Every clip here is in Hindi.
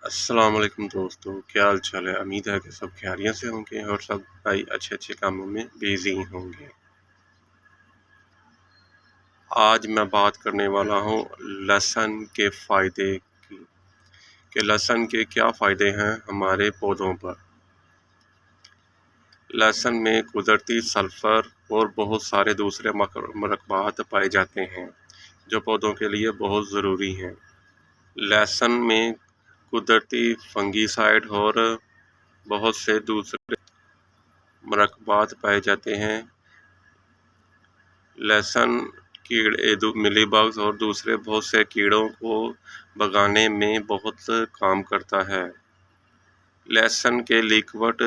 अस्सलाम वालेकुम दोस्तों, क्या हाल चाल है। उम्मीद है कि सब खैरियत से होंगे और सब भाई अच्छे अच्छे कामों में बिजी होंगे। आज मैं बात करने वाला हूँ लहसुन के फ़ायदे की, कि लहसुन के क्या फ़ायदे हैं हमारे पौधों पर। लहसुन में कुदरती सल्फ़र और बहुत सारे दूसरे मरकबात पाए जाते हैं जो पौधों के लिए बहुत ज़रूरी हैं। लहसुन में कुदरती फंगिसाइड और बहुत से दूसरे मरकबात पाए जाते हैं। लहसुन कीड़े मिलीबग्स और दूसरे बहुत से कीड़ों को भगाने में बहुत काम करता है। लहसुन के लिक्विड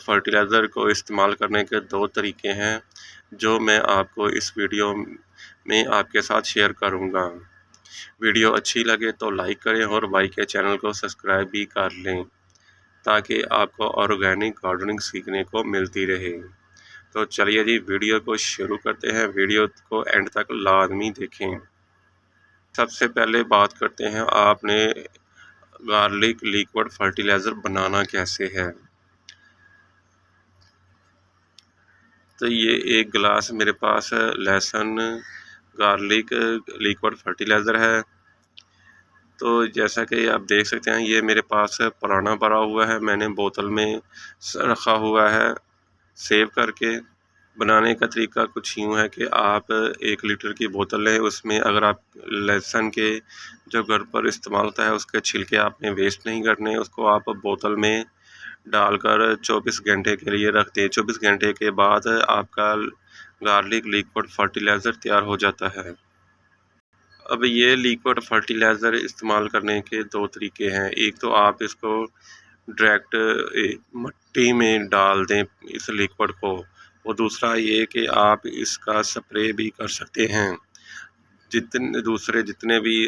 फर्टिलाइज़र को इस्तेमाल करने के दो तरीके हैं जो मैं आपको इस वीडियो में आपके साथ शेयर करूंगा। वीडियो अच्छी लगे तो लाइक करें और भाई के चैनल को सब्सक्राइब भी कर लें ताकि आपको ऑर्गेनिक गार्डनिंग सीखने को मिलती रहे। तो चलिए जी वीडियो को शुरू करते हैं। वीडियो को एंड तक लाजमी देखें। सबसे पहले बात करते हैं आपने गार्लिक लिक्विड फर्टिलाइज़र बनाना कैसे है। तो ये एक गिलास मेरे पास लहसुन गार्लिक लिक्विड फर्टिलाइज़र है। तो जैसा कि आप देख सकते हैं ये मेरे पास पुराना भरा हुआ है, मैंने बोतल में रखा हुआ है सेव करके। बनाने का तरीका कुछ यूँ है कि आप 1 लीटर की बोतल लें, उसमें अगर आप लहसुन के जो घर पर इस्तेमाल होता है उसके छिलके आपने वेस्ट नहीं करने, उसको आप बोतल में डालकर 24 घंटे के लिए रख दें। 24 घंटे के बाद आपका गार्लिक लिक्विड फर्टिलाइज़र तैयार हो जाता है। अब ये लिक्विड फर्टिलाइज़र इस्तेमाल करने के 2 तरीके हैं। एक तो आप इसको डायरेक्ट मिट्टी में डाल दें इस लिक्विड को, और दूसरा ये कि आप इसका स्प्रे भी कर सकते हैं। जितने भी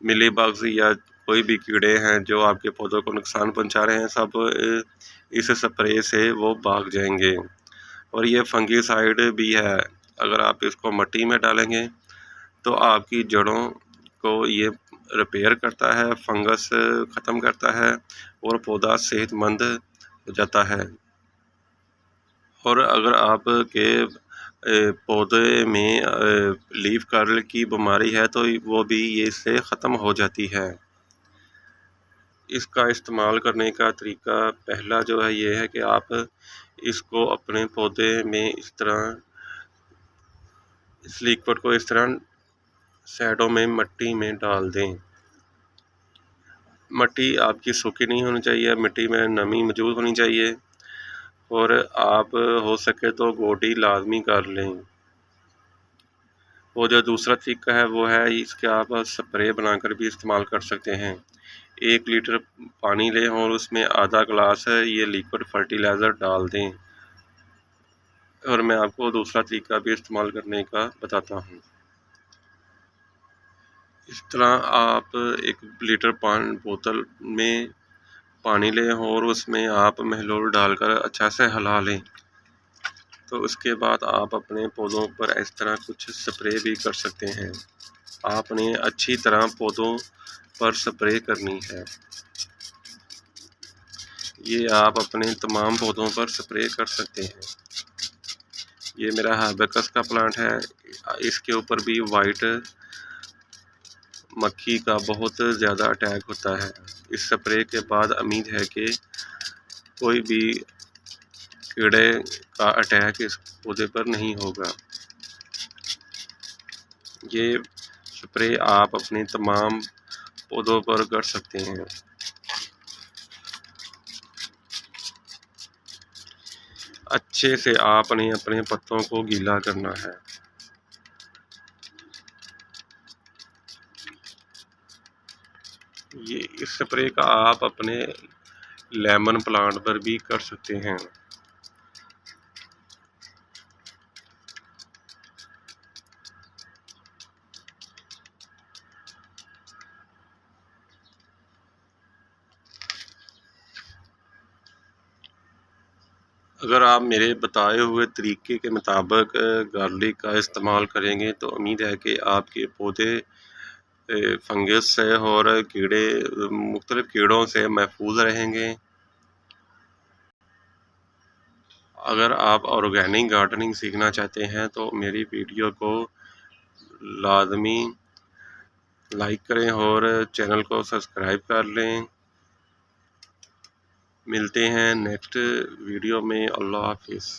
मिलीबग्स या कोई भी कीड़े हैं जो आपके पौधों को नुकसान पहुंचा रहे हैं, सब इस स्प्रे से वो भाग जाएंगे। और ये फंगिसाइड भी है, अगर आप इसको मिट्टी में डालेंगे तो आपकी जड़ों को ये रिपेयर करता है, फंगस ख़त्म करता है और पौधा सेहतमंद हो जाता है। और अगर आपके पौधे में लीफ कर्ल की बीमारी है तो वो भी ये इससे ख़त्म हो जाती है। इसका इस्तेमाल करने का तरीका पहला जो है ये है कि आप इसको अपने पौधे में इस लिक्विड को इस तरह साइडों में मिट्टी में डाल दें। मिट्टी आपकी सूखी नहीं होनी चाहिए, मिट्टी में नमी मौजूद होनी चाहिए, और आप हो सके तो गोडी लाजमी कर लें। वो जो दूसरा तरीका है वो है इसके आप स्प्रे बनाकर भी इस्तेमाल कर सकते हैं। 1 लीटर पानी लें और उसमें आधा गिलास ये लिक्विड फर्टिलाइज़र डाल दें। और मैं आपको दूसरा तरीका भी इस्तेमाल करने का बताता हूँ। इस तरह आप 1 लीटर बोतल में पानी लें और उसमें आप महलूल डालकर अच्छा से हिला लें। तो उसके बाद आप अपने पौधों पर इस तरह कुछ स्प्रे भी कर सकते हैं। आपने अच्छी तरह पौधों पर स्प्रे करनी है। ये आप अपने तमाम पौधों पर स्प्रे कर सकते हैं। ये मेरा हाइबिस्कस का प्लांट है, इसके ऊपर भी वाइट मक्खी का बहुत ज़्यादा अटैक होता है। इस स्प्रे के बाद उम्मीद है कि कोई भी कीड़े का अटैक इस पौधे पर नहीं होगा। ये स्प्रे आप अपने तमाम पौधों पर कर सकते हैं। अच्छे से आपने अपने पत्तों को गीला करना है। ये इस स्प्रे का आप अपने लेमन प्लांट पर भी कर सकते हैं। अगर आप मेरे बताए हुए तरीके के मुताबिक गार्लिक का इस्तेमाल करेंगे तो उम्मीद है कि आपके पौधे फंगस से और मुख्तलिफ कीड़ों से महफूज रहेंगे। अगर आप ऑर्गेनिक गार्डनिंग सीखना चाहते हैं तो मेरी वीडियो को लाजमी लाइक करें और चैनल को सब्सक्राइब कर लें। मिलते हैं नेक्स्ट वीडियो में। अल्लाह हाफिज़।